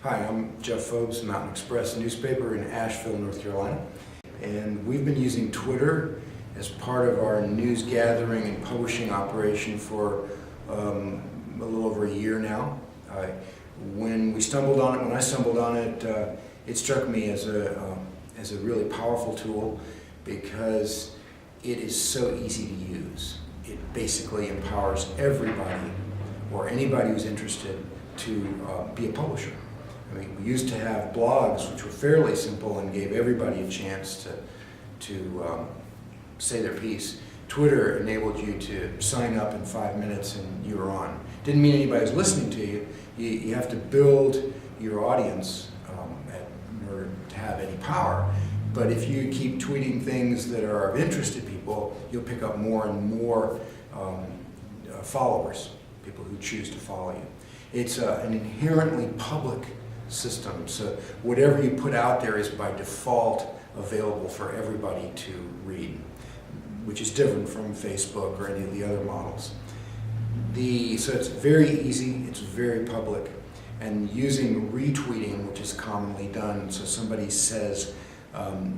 Hi, I'm Jeff Fobes, Mountain Express newspaper in Asheville, North Carolina. And we've been using Twitter as part of our news gathering and publishing operation for a little over a year now. When I stumbled on it, it struck me as a really powerful tool because it is so easy to use. It basically empowers everybody or anybody who's interested to be a publisher. I mean, we used to have blogs which were fairly simple and gave everybody a chance to say their piece. Twitter enabled you to sign up in 5 minutes and you were on. Didn't mean anybody was listening to you. You have to build your audience in order to have any power. But if you keep tweeting things that are of interest to people, you'll pick up more and more followers, people who choose to follow you. It's an inherently public system, so whatever you put out there is by default available for everybody to read, which is different from Facebook or any of the other models. So it's very easy, it's very public, and using retweeting, which is commonly done, so somebody says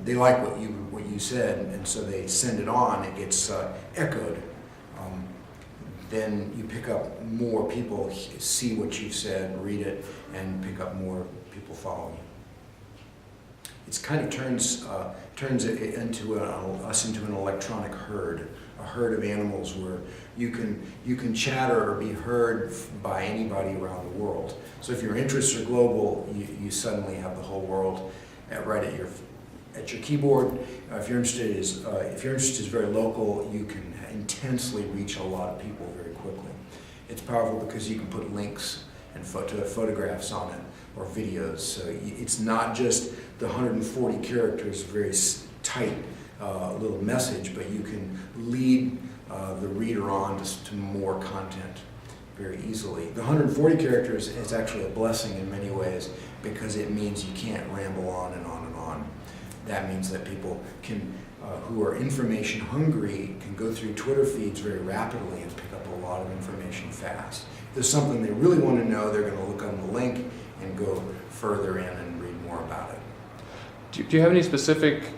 they like what you said, and so they send it on, it gets echoed. Then you pick up more people, see what you've said, read it, and pick up more people following you. It kind of turns it into us into an electronic herd, a herd of animals where you can chatter or be heard by anybody around the world. So if your interests are global, you suddenly have the whole world right at your keyboard. If your interest is very local, you can intensely reach a lot of people very quickly. It's powerful because you can put links and photographs on it or videos. So it's not just the 140 characters, very tight little message, but you can lead the reader on to more content very easily. The 140 characters is actually a blessing in many ways because it means you can't ramble on and on and on. That means that people who are information hungry can go through Twitter feeds very rapidly and pick up a lot of information fast. If there's something they really want to know, they're going to look on the link and go further in and read more about it. Do you have any specific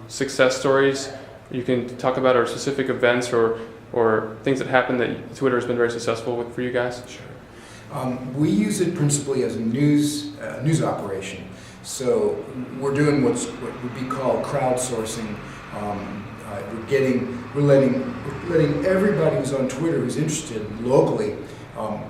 success stories you can talk about, or specific events or things that happened that Twitter has been very successful with for you guys? Sure. We use it principally as a news operation. So we're doing what would be called crowdsourcing. We're letting everybody who's on Twitter who's interested locally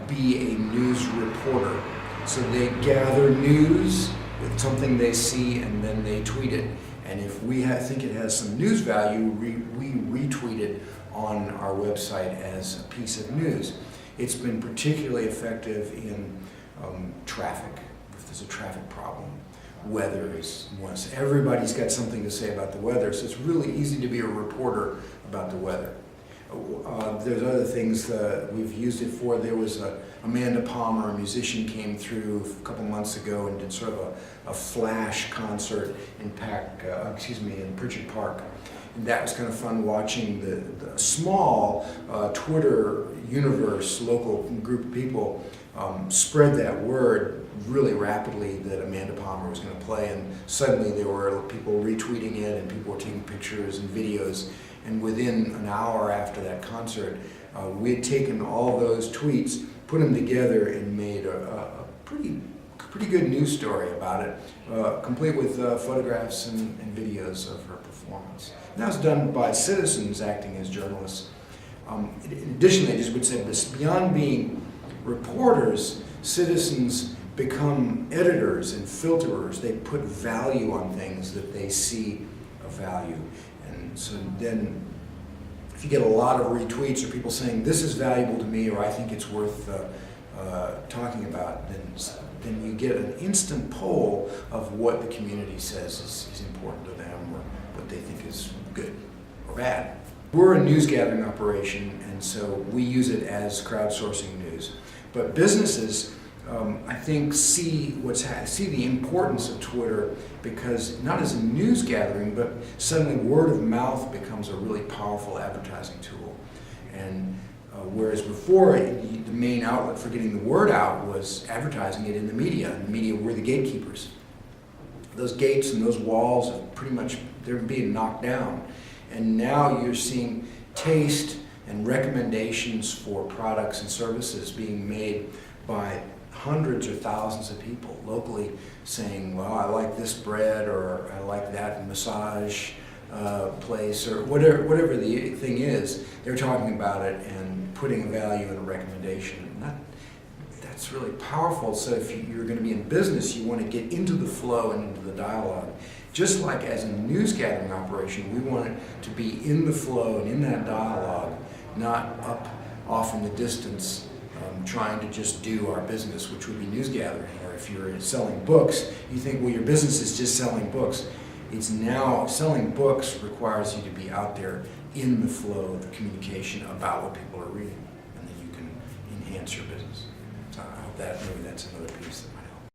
be a news reporter. So they gather news with something they see and then they tweet it. And if we think it has some news value, we retweet it on our website as a piece of news. It's been particularly effective in traffic, if there's a traffic problem. Weather is once. Everybody's got something to say about the weather, so it's really easy to be a reporter about the weather. There's other things we've used it for. There was Amanda Palmer, a musician, came through a couple months ago and did sort of a flash concert in Pritchard Park. And that was kind of fun watching the small Twitter universe, local group of people spread that word really rapidly that Amanda Palmer was going to play, and suddenly there were people retweeting it and people were taking pictures and videos, and within an hour after that concert we had taken all those tweets, put them together and made a pretty good news story about it, complete with photographs and videos of her performance. And that was done by citizens acting as journalists. Additionally, I just would say this, beyond being reporters, citizens become editors and filterers. They put value on things that they see a value. And so then if you get a lot of retweets or people saying this is valuable to me or I think it's worth talking about, then you get an instant poll of what the community says is important to them or what they think is good or bad. We're a news gathering operation, and so we use it as crowdsourcing news. But businesses, I think, see the importance of Twitter because not as a news gathering, but suddenly word of mouth becomes a really powerful advertising tool. And Whereas before, the main outlet for getting the word out was advertising it in the media. And the media were the gatekeepers. Those gates and those walls have pretty much, they're being knocked down. And now you're seeing taste and recommendations for products and services being made by hundreds or thousands of people locally saying, well, I like this bread, or I like that massage place, or whatever the thing is. They're talking about it and putting a value in a recommendation. And that's really powerful. So if you're going to be in business, you want to get into the flow and into the dialogue. Just like as a news gathering operation, we want it to be in the flow and in that dialogue, not up off in the distance, trying to just do our business, which would be news gathering. Or if you're selling books, you think, well, your business is just selling books. It's now, selling books requires you to be out there in the flow of the communication about what people are reading, and then you can enhance your business. So I hope that maybe that's another piece that might